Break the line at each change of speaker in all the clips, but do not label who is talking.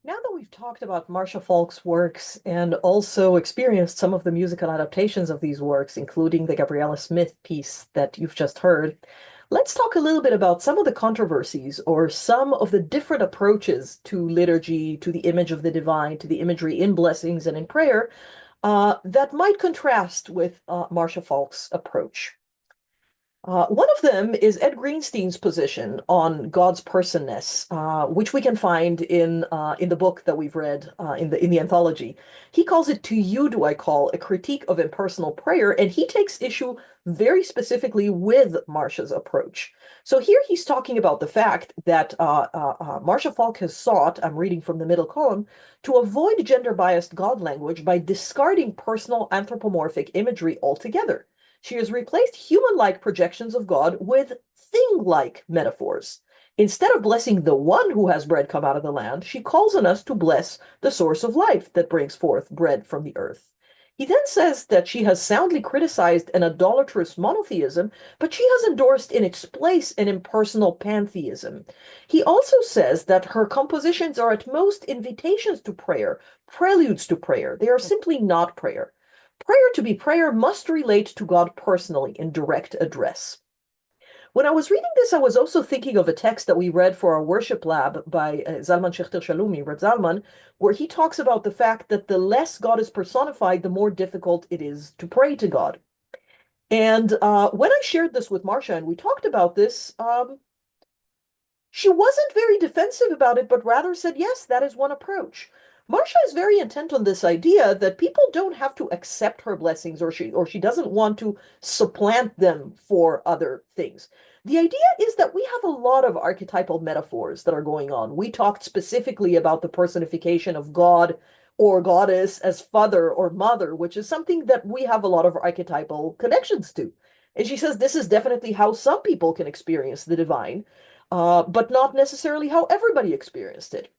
Now that we've talked about Marcia Falk's works and also experienced some of the musical adaptations of these works, including the Gabriella Smith piece that you've just heard, let's talk a little bit about some of the controversies or some of the different approaches to liturgy, to the image of the divine, to the imagery in blessings and in prayer that might contrast with Marcia Falk's approach. One of them is Ed Greenstein's position on God's personness, which we can find in the book that we've read in the anthology. He calls it "To You Do I Call," a critique of impersonal prayer, and he takes issue very specifically with Marcia's approach. So here he's talking about the fact that Marcia Falk has sought, I'm reading from the middle column, to avoid gender-biased God language by discarding personal anthropomorphic imagery altogether. She has replaced human-like projections of God with thing-like metaphors. Instead of blessing the one who has bread come out of the land, she calls on us to bless the source of life that brings forth bread from the earth. He then says that she has soundly criticized an idolatrous monotheism, but she has endorsed in its place an impersonal pantheism. He also says that her compositions are at most invitations to prayer, preludes to prayer. They are simply not prayer. Prayer to be prayer must relate to God personally in direct address. When I was reading this, I was also thinking of a text that we read for our worship lab by Zalman Schachter Shalumi, Reb Zalman, where he talks about the fact that the less God is personified, the more difficult it is to pray to God. And when I shared this with Marcia and we talked about this, she wasn't very defensive about it, but rather said, yes, that is one approach. Marcia is very intent on this idea that people don't have to accept her blessings or she doesn't want to supplant them for other things. The idea is that we have a lot of archetypal metaphors that are going on. We talked specifically about the personification of God or goddess as father or mother, which is something that we have a lot of archetypal connections to. And she says this is definitely how some people can experience the divine, but not necessarily how everybody experienced it.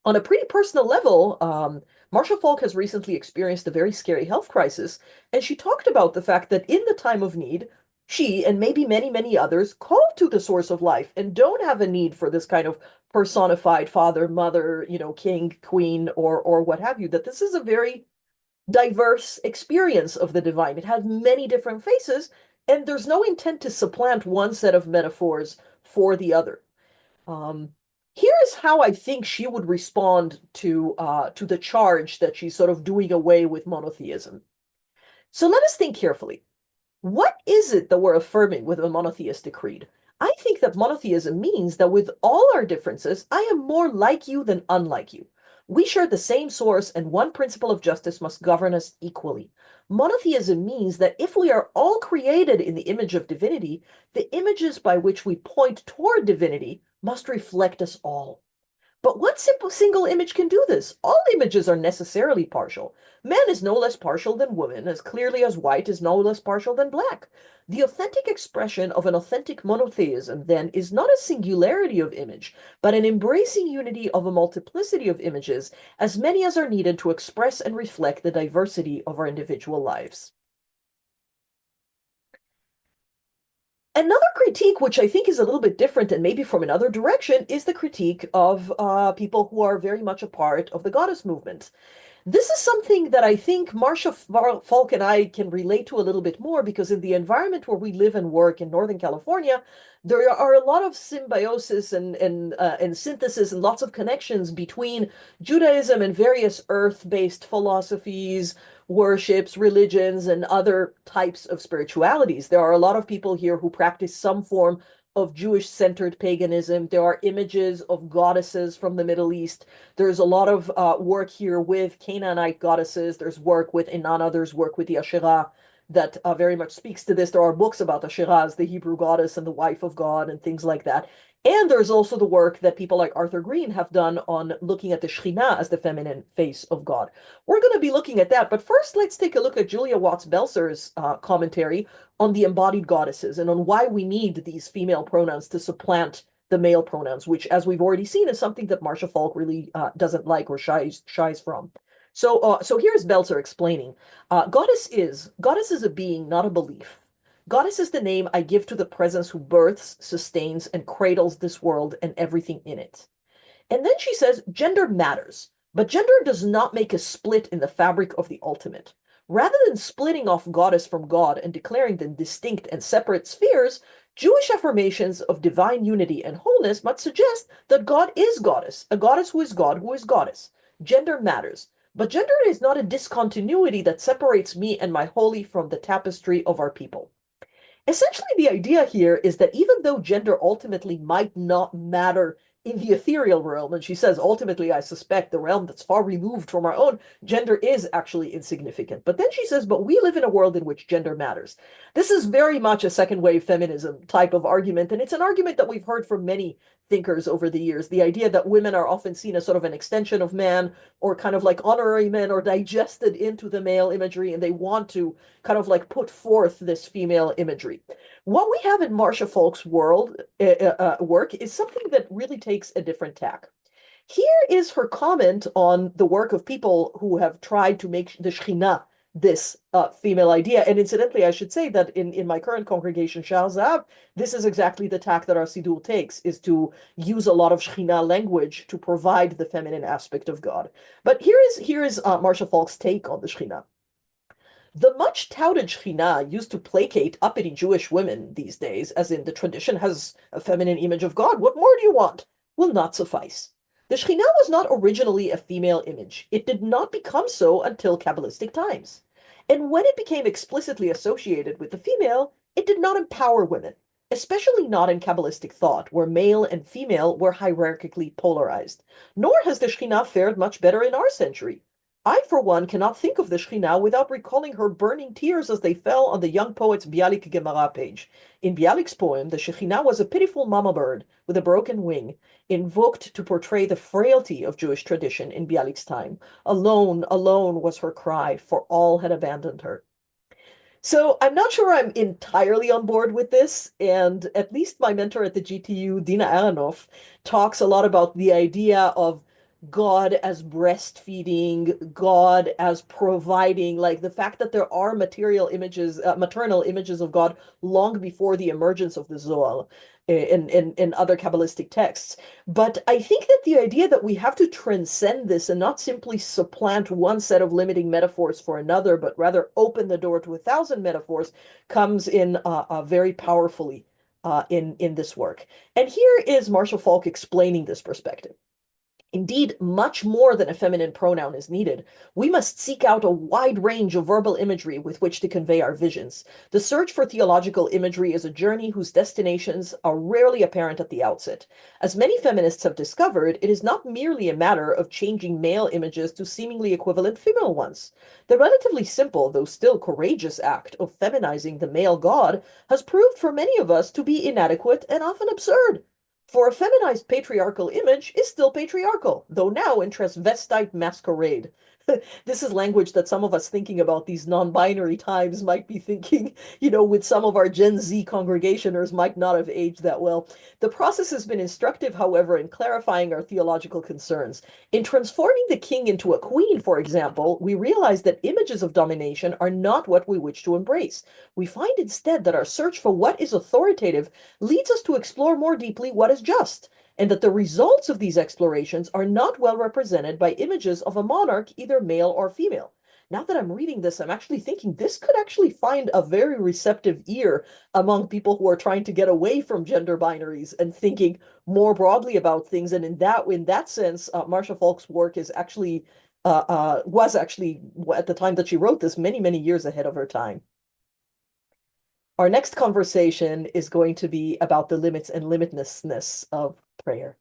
On a pretty personal level, Marcia Falk has recently experienced a very scary health crisis, and she talked about the fact that in the time of need, she and maybe many, many others call to the source of life and don't have a need for this kind of personified father, mother, king, queen, or what have you. That this is a very diverse experience of the divine. It has many different faces, and there's no intent to supplant one set of metaphors for the other. Um, Here is how I think she would respond to the charge that she's sort of doing away with monotheism. So let us think carefully. What is it that we're affirming with a monotheistic creed? I think that monotheism means that with all our differences, I am more like you than unlike you. We share the same source, and one principle of justice must govern us equally. Monotheism means that if we are all created in the image of divinity, the images by which we point toward divinity must reflect us all. But what simple single image can do this? All images are necessarily partial. Man is no less partial than woman, as clearly as white is no less partial than black. The authentic expression of an authentic monotheism, then, is not a singularity of image, but an embracing unity of a multiplicity of images, as many as are needed to express and reflect the diversity of our individual lives. Another critique, which I think is a little bit different and maybe from another direction, is the critique of people who are very much a part of the goddess movement. This is something that I think Marcia Falk and I can relate to a little bit more because in the environment where we live and work in Northern California, there are a lot of symbiosis and synthesis and lots of connections between Judaism and various earth-based philosophies, worships, religions, and other types of spiritualities. There are a lot of people here who practice some form of Jewish-centered paganism. There are images of goddesses from the Middle East. There's a lot of work here with Canaanite goddesses. There's work with Inanna. There's work with the Asherah that very much speaks to this. There are books about Asherah as the Hebrew goddess and the wife of God and things like that. And there's also the work that people like Arthur Green have done on looking at the Shekhinah as the feminine face of God. We're going to be looking at that, but first let's take a look at Julia Watts-Belzer's commentary on the embodied goddesses and on why we need these female pronouns to supplant the male pronouns, which, as we've already seen, is something that Marcia Falk really doesn't like or shies from. So here's Belzer explaining. Goddess is a being, not a belief. Goddess is the name I give to the presence who births, sustains, and cradles this world and everything in it. And then she says, gender matters, but gender does not make a split in the fabric of the ultimate. Rather than splitting off goddess from god and declaring them distinct and separate spheres, Jewish affirmations of divine unity and wholeness must suggest that God is goddess, a goddess who is God, who is goddess. Gender matters, but gender is not a discontinuity that separates me and my holy from the tapestry of our people. Essentially, the idea here is that even though gender ultimately might not matter in the ethereal realm, and she says, ultimately, I suspect the realm that's far removed from our own, gender is actually insignificant. But then she says, but we live in a world in which gender matters. This is very much a second wave feminism type of argument, and it's an argument that we've heard from many thinkers over the years. The idea that women are often seen as sort of an extension of man, or kind of like honorary men, or digested into the male imagery, and they want to kind of like put forth this female imagery. What we have in Marcia Falk's work is something that really takes a different tack. Here is her comment on the work of people who have tried to make the Shekhinah this female idea. And incidentally, I should say that in my current congregation, Shah Zahav, this is exactly the tack that our Siddur takes, is to use a lot of Shekhinah language to provide the feminine aspect of God. But here is Marcia Falk's take on the Shekhinah. The much touted Shekhinah used to placate uppity Jewish women these days, as in the tradition has a feminine image of God. What more do you want? Will not suffice. The Shekhinah was not originally a female image. It did not become so until Kabbalistic times. And when it became explicitly associated with the female, it did not empower women, especially not in Kabbalistic thought, where male and female were hierarchically polarized. Nor has the Shekhinah fared much better in our century. I, for one, cannot think of the Shekhinah without recalling her burning tears as they fell on the young poet's Bialik Gemara page. In Bialik's poem, the Shekhinah was a pitiful mama bird with a broken wing, invoked to portray the frailty of Jewish tradition in Bialik's time. Alone, alone was her cry, for all had abandoned her. So I'm not sure I'm entirely on board with this, and at least my mentor at the GTU, Dina Aronoff, talks a lot about the idea of God as breastfeeding, God as providing, like the fact that there are material images, maternal images of God long before the emergence of the Zohar in other Kabbalistic texts. But I think that the idea that we have to transcend this and not simply supplant one set of limiting metaphors for another, but rather open the door to 1,000 metaphors comes in very powerfully in this work. And here is Marcia Falk explaining this perspective. Indeed, much more than a feminine pronoun is needed. We must seek out a wide range of verbal imagery with which to convey our visions. The search for theological imagery is a journey whose destinations are rarely apparent at the outset. As many feminists have discovered, it is not merely a matter of changing male images to seemingly equivalent female ones. The relatively simple, though still courageous act of feminizing the male god has proved for many of us to be inadequate and often absurd. For a feminized patriarchal image is still patriarchal, though now in transvestite masquerade. This is language that some of us thinking about these non-binary times might be thinking, with some of our Gen Z congregationers might not have aged that well. The process has been instructive, however, in clarifying our theological concerns. In transforming the king into a queen, for example, we realize that images of domination are not what we wish to embrace. We find instead that our search for what is authoritative leads us to explore more deeply what is just, and that the results of these explorations are not well represented by images of a monarch, either male or female. Now that I'm reading this, I'm actually thinking this could actually find a very receptive ear among people who are trying to get away from gender binaries and thinking more broadly about things. And in that sense, Marcia Falk's work is actually was actually at the time that she wrote this many, many years ahead of her time. Our next conversation is going to be about the limits and limitlessness of prayer.